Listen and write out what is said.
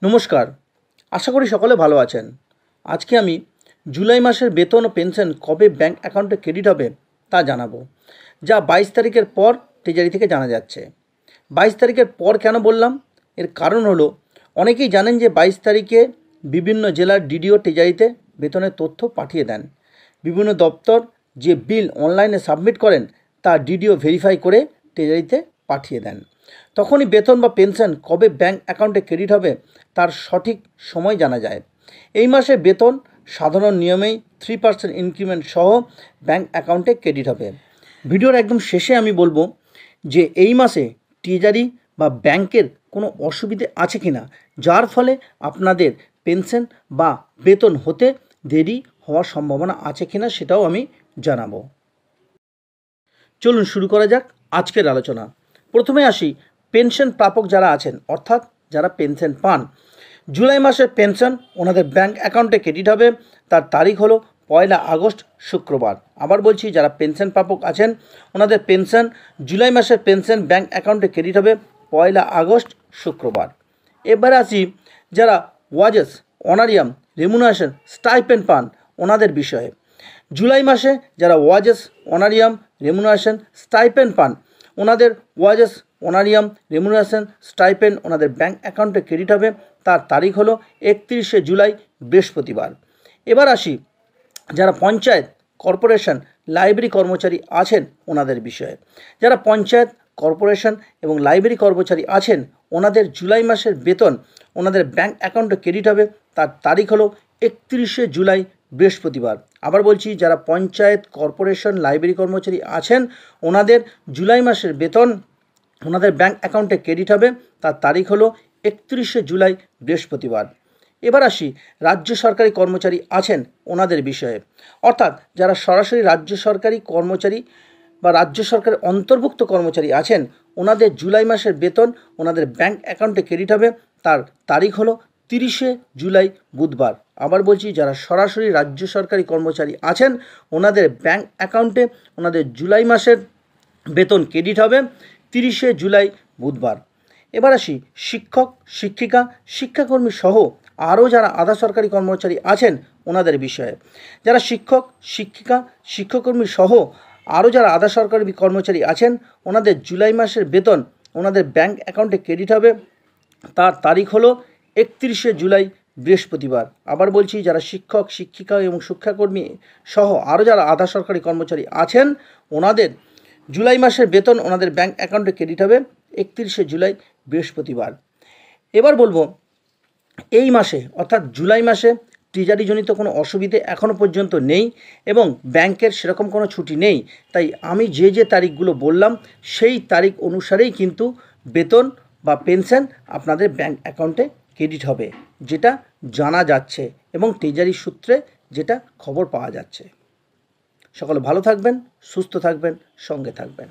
নমস্কার, আশা করি সকলে ভালো আছেন। আজকে আমি জুলাই মাসের বেতন ও পেনশন কবে ব্যাংক অ্যাকাউন্টে ক্রেডিট হবে তা জানাবো, যা 22 তারিখের পর ট্রেজারি থেকে জানা যাচ্ছে। 22 তারিখের পর কেন বললাম? এর কারণ হলো, অনেকেই জানেন যে 22 তারিখে বিভিন্ন জেলার ডিডিও ট্রেজারিতে বেতনের তথ্য পাঠিয়ে দেন। বিভিন্ন দপ্তর যে বিল অনলাইনে সাবমিট করেন তা ডিডিও ভেরিফাই করে ট্রেজারিতে পাঠিয়ে দেন। তখনই বেতন বা পেনশন কবে ব্যাংক অ্যাকাউন্টে ক্রেডিট হবে তার সঠিক সময় জানা যায়। এই মাসে বেতন সাধারণ নিয়মেই 3% ইনক্রিমেন্ট সহ ব্যাংক অ্যাকাউন্টে ক্রেডিট হবে। ভিডিওর একদম শেষে আমি বলবো যে এই মাসে ট্রেজারি বা ব্যাংকের কোনো অসুবিধে আছে কিনা, যার ফলে আপনাদের পেনশন বা বেতন হতে দেরি হওয়ার সম্ভাবনা আছে কিনা সেটাও আমি জানাবো। চলুন শুরু করা যাক আজকের আলোচনা। প্রথমে আসি পেনশন প্রাপক যারা আছেন, অর্থাৎ যারা পেনশন পান। জুলাই মাসের পেনশন ওনাদের ব্যাংক অ্যাকাউন্টে ক্রেডিট হবে। তার তারিখ হলো 1 আগস্ট শুক্রবার। আবার বলছি, যারা পেনশন প্রাপক আছেন ওনাদের পেনশন জুলাই মাসের পেনশন ব্যাংক অ্যাকাউন্টে ক্রেডিট হবে 1 আগস্ট শুক্রবার। এবার আসি যারা ওয়াজেস, অনারিয়াম, রেমুনারেশন, স্টাইপেন্ড পান ওনাদের বিষয়ে। জুলাই মাসে যারা ওয়াজেস, অনারিয়াম, রেমুনারেশন, স্টাইপেন্ড পান ওনাদের ওয়াজেস, অনারিয়াম, রেমুনারেশন, স্টাইপেন্ড ওনাদের ব্যাংক অ্যাকাউন্টে ক্রেডিট হবে। তার তারিখ হলো 31শে জুলাই বৃহস্পতিবার। এবার আসি যারা পঞ্চায়েত, কর্পোরেশন, লাইব্রেরি কর্মচারী আছেন ওনাদের বিষয়ে। যারা পঞ্চায়েত, কর্পোরেশন এবং লাইব্রেরি কর্মচারী আছেন ওনাদের জুলাই মাসের বেতন ওনাদের ব্যাংক অ্যাকাউন্টে ক্রেডিট হবে। তার তারিখ হলো 31শে জুলাই বৃহস্পতিবার। আবার বলছি, যারা পঞ্চায়েত, কর্পোরেশন, লাইব্রেরি কর্মচারী আছেন ওনাদের জুলাই মাসের বেতন ওনাদের ব্যাংক অ্যাকাউন্টে ক্রেডিট হবে। তার তারিখ হলো 31শে জুলাই বৃহস্পতিবার। এবার আসি রাজ্য সরকারি কর্মচারী আছেন ওনাদের বিষয়ে, অর্থাৎ যারা সরাসরি রাজ্য সরকারি কর্মচারী বা রাজ্য সরকারের অন্তর্ভুক্ত কর্মচারী আছেন ওনাদের জুলাই মাসের বেতন ওনাদের ব্যাংক অ্যাকাউন্টে ক্রেডিট হবে। তার তারিখ হলো 30শে জুলাই বুধবার। আবার বলছি, যারা সরাসরি রাজ্য সরকারি কর্মচারী আছেন ওনাদের ব্যাংক অ্যাকাউন্টে ওনাদের জুলাই মাসের বেতন ক্রেডিট হবে 30শে জুলাই বুধবার। এবার আসি শিক্ষক, শিক্ষিকা, শিক্ষাকর্মী সহ আরও যারা আধা সরকারি কর্মচারী আছেন ওনাদের বিষয়ে। যারা শিক্ষক, শিক্ষিকা, শিক্ষাকর্মী সহ আরও যারা আধা সরকারি কর্মচারী আছেন ওনাদের জুলাই মাসের বেতন ওনাদের ব্যাংক অ্যাকাউন্টে ক্রেডিট হবে। তার তারিখ হলো 31শে জুলাই বৃহস্পতিবার। আবার বলছি, যারা শিক্ষক, শিক্ষিকা এবং শিক্ষাকর্মী সহ আরও যারা আধা সরকারি কর্মচারী আছেন ওনাদের জুলাই মাসের বেতন ওনাদের ব্যাংক অ্যাকাউন্টে ক্রেডিট হবে 31শে জুলাই বৃহস্পতিবার। এবার বলবো, এই মাসে অর্থাৎ জুলাই মাসে ট্রেজারিজনিত কোনো অসুবিধে এখনও পর্যন্ত নেই এবং ব্যাংকের সেরকম কোনো ছুটি নেই। তাই আমি যে যে তারিখগুলো বললাম সেই তারিখ অনুসারেই কিন্তু বেতন বা পেনশন আপনাদের ব্যাংক অ্যাকাউন্টে ক্রেডিট হবে, যেটা জানা যাচ্ছে এবং ট্রেজারি সূত্রে যেটা খবর পাওয়া যাচ্ছে। সকলে ভালো থাকবেন, সুস্থ থাকবেন, সঙ্গে থাকবেন।